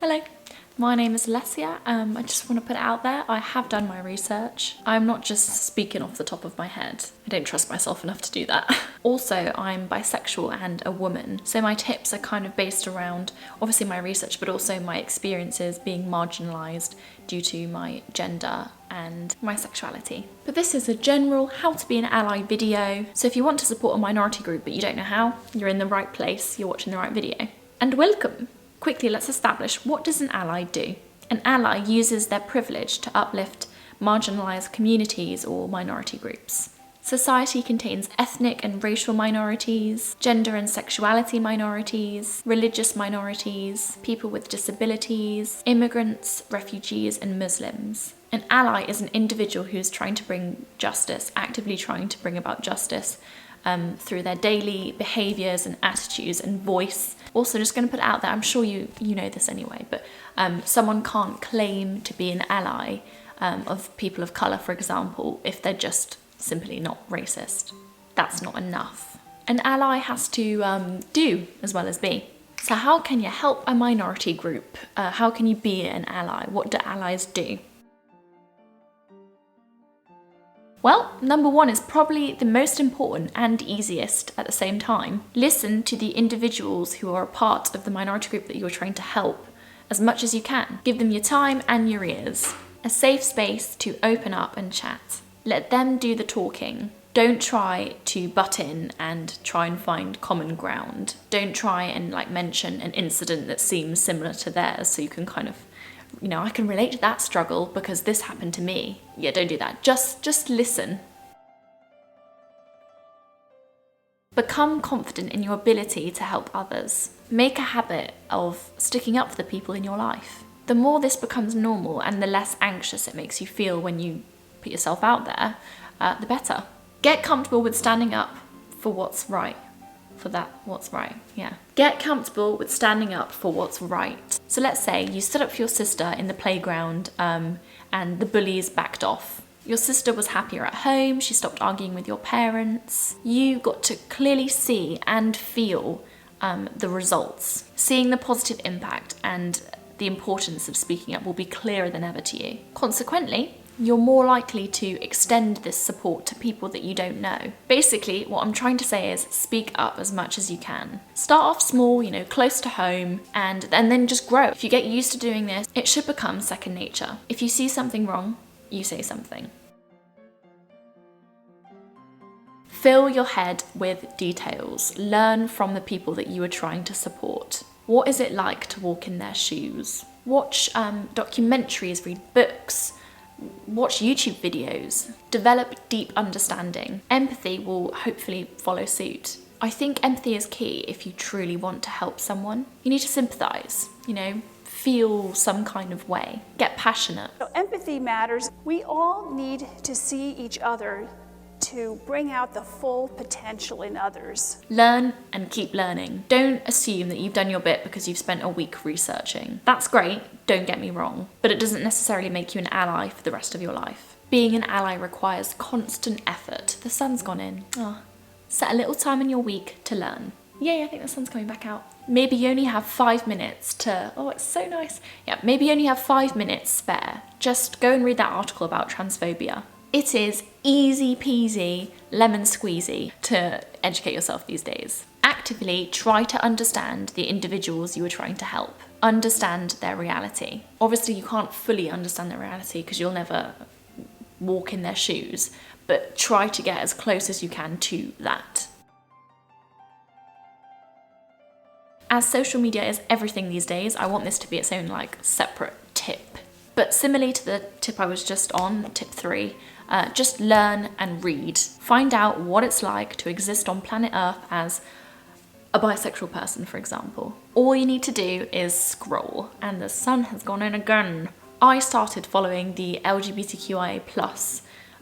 Hello, my name is Alessia. I just want to put it out there, I have done my research. I'm not just speaking off the top of my head. I don't trust myself enough to do that. Also, I'm bisexual and a woman, so my tips are kind of based around obviously my research, but also my experiences being marginalised due to my gender and my sexuality. But this is a general how to be an ally video, so if you want to support a minority group but you don't know how, you're in the right place, you're watching the right video. And welcome! Quickly, let's establish, what does an ally do? An ally uses their privilege to uplift marginalised communities or minority groups. Society contains ethnic and racial minorities, gender and sexuality minorities, religious minorities, people with disabilities, immigrants, refugees, and Muslims. An ally is an individual who is trying to bring justice, actively trying to bring about justice through their daily behaviours and attitudes and voice. Also, just going to put it out there, I'm sure you know this anyway, but someone can't claim to be an ally of people of colour, for example, if they're just simply not racist. That's not enough. An ally has to do as well as be. So how can you help a minority group? How can you be an ally? What do allies do? Well, number one is probably the most important and easiest at the same time. Listen to the individuals who are a part of the minority group that you're trying to help as much as you can. Give them your time and your ears. A safe space to open up and chat. Let them do the talking. Don't try to butt in and try and find common ground. Don't try and mention an incident that seems similar to theirs so you can kind of, I can relate to that struggle because this happened to me. Yeah, don't do that. Just listen. Become confident in your ability to help others. Make a habit of sticking up for the people in your life. The more this becomes normal and the less anxious it makes you feel when you put yourself out there, the better. Get comfortable with standing up for what's right. Get comfortable with standing up for what's right. So let's say you stood up for your sister in the playground and the bullies backed off. Your sister was happier at home, she stopped arguing with your parents. You got to clearly see and feel the results. Seeing the positive impact and the importance of speaking up will be clearer than ever to you. Consequently, you're more likely to extend this support to people that you don't know. Basically, what I'm trying to say is speak up as much as you can. Start off small, close to home, and then just grow. If you get used to doing this, it should become second nature. If you see something wrong, you say something. Fill your head with details. Learn from the people that you are trying to support. What is it like to walk in their shoes? Watch documentaries, read books, watch YouTube videos, develop deep understanding. Empathy will hopefully follow suit. I think empathy is key if you truly want to help someone. You need to sympathise, feel some kind of way, get passionate. So empathy matters. We all need to see each other to bring out the full potential in others. Learn and keep learning. Don't assume that you've done your bit because you've spent a week researching. That's great, don't get me wrong, but it doesn't necessarily make you an ally for the rest of your life. Being an ally requires constant effort. The sun's gone in. Set a little time in your week to learn. Yay, I think the sun's coming back out. Maybe you only have 5 minutes to, it's so nice. Yeah, maybe you only have 5 minutes spare. Just go and read that article about transphobia. It is easy peasy, lemon squeezy to educate yourself these days. Actively try to understand the individuals you are trying to help. Understand their reality. Obviously, you can't fully understand their reality because you'll never walk in their shoes, but try to get as close as you can to that. As social media is everything these days, I want this to be its own separate tip. But similarly to the tip I was just on, tip 3, just learn and read. Find out what it's like to exist on planet Earth as a bisexual person, for example. All you need to do is scroll, and the sun has gone in again. I started following the LGBTQIA+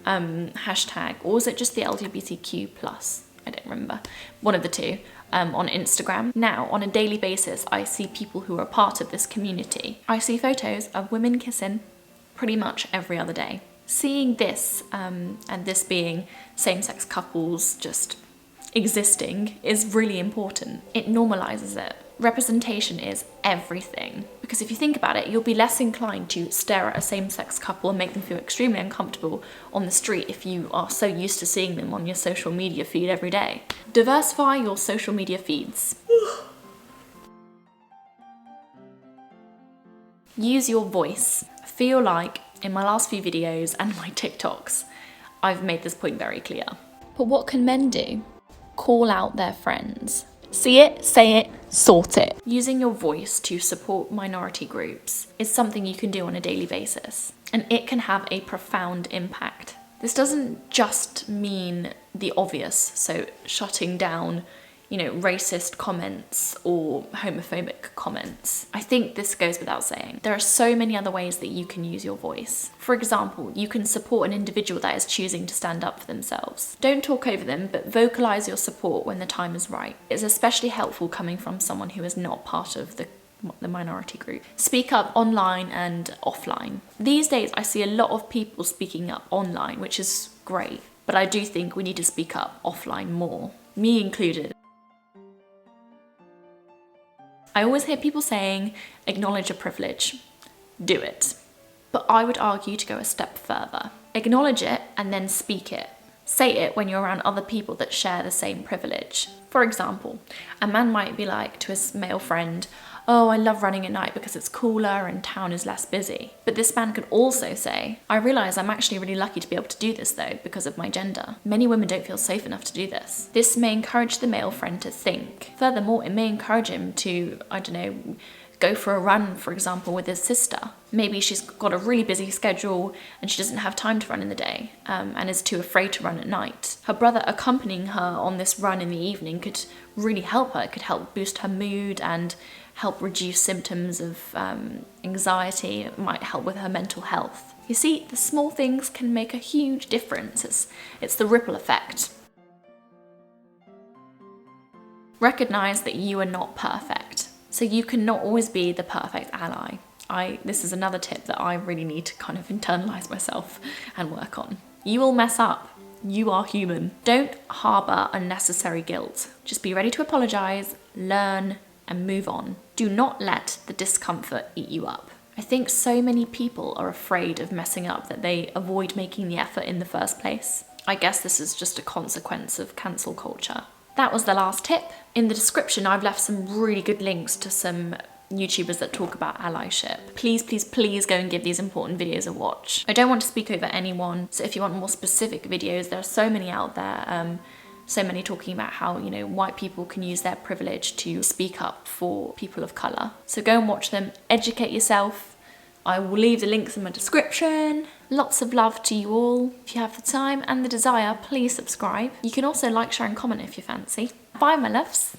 hashtag, or was it just the LGBTQ+? I don't remember. One of the two. On Instagram. Now, on a daily basis, I see people who are part of this community. I see photos of women kissing pretty much every other day. Seeing this, and this being same-sex couples just existing is really important. It normalizes it. Representation is everything. Because if you think about it, you'll be less inclined to stare at a same-sex couple and make them feel extremely uncomfortable on the street if you are so used to seeing them on your social media feed every day. Diversify your social media feeds. Use your voice. I feel like in my last few videos and my TikToks, I've made this point very clear. But what can men do? Call out their friends. See it, say it, sort it. Using your voice to support minority groups is something you can do on a daily basis, and it can have a profound impact. This doesn't just mean the obvious, so shutting down, racist comments or homophobic comments. I think this goes without saying. There are so many other ways that you can use your voice. For example, you can support an individual that is choosing to stand up for themselves. Don't talk over them, but vocalize your support when the time is right. It's especially helpful coming from someone who is not part of the minority group. Speak up online and offline. These days, I see a lot of people speaking up online, which is great, but I do think we need to speak up offline more, me included. I always hear people saying, acknowledge a privilege. Do it. But I would argue to go a step further. Acknowledge it and then speak it. Say it when you're around other people that share the same privilege. For example, a man might be like to his male friend, oh, I love running at night because it's cooler and town is less busy. But this man could also say, I realise I'm actually really lucky to be able to do this though because of my gender. Many women don't feel safe enough to do this. This may encourage the male friend to think. Furthermore, it may encourage him to, go for a run, for example, with his sister. Maybe she's got a really busy schedule and she doesn't have time to run in the day and is too afraid to run at night. Her brother accompanying her on this run in the evening could really help her. It could help boost her mood and help reduce symptoms of anxiety. It might help with her mental health. You see, the small things can make a huge difference. It's the ripple effect. Recognize that you are not perfect. So you cannot always be the perfect ally. This is another tip that I really need to kind of internalize myself and work on. You will mess up. You are human. Don't harbor unnecessary guilt. Just be ready to apologize, learn, and move on. Do not let the discomfort eat you up. I think so many people are afraid of messing up that they avoid making the effort in the first place. I guess this is just a consequence of cancel culture. That was the last tip. In the description, I've left some really good links to some YouTubers that talk about allyship. Please, please, please go and give these important videos a watch. I don't want to speak over anyone, so if you want more specific videos, there are so many out there, so many talking about how, white people can use their privilege to speak up for people of colour. So go and watch them, educate yourself. I will leave the links in my description. Lots of love to you all. If you have the time and the desire, please subscribe. You can also like, share and comment if you fancy. Bye, my loves.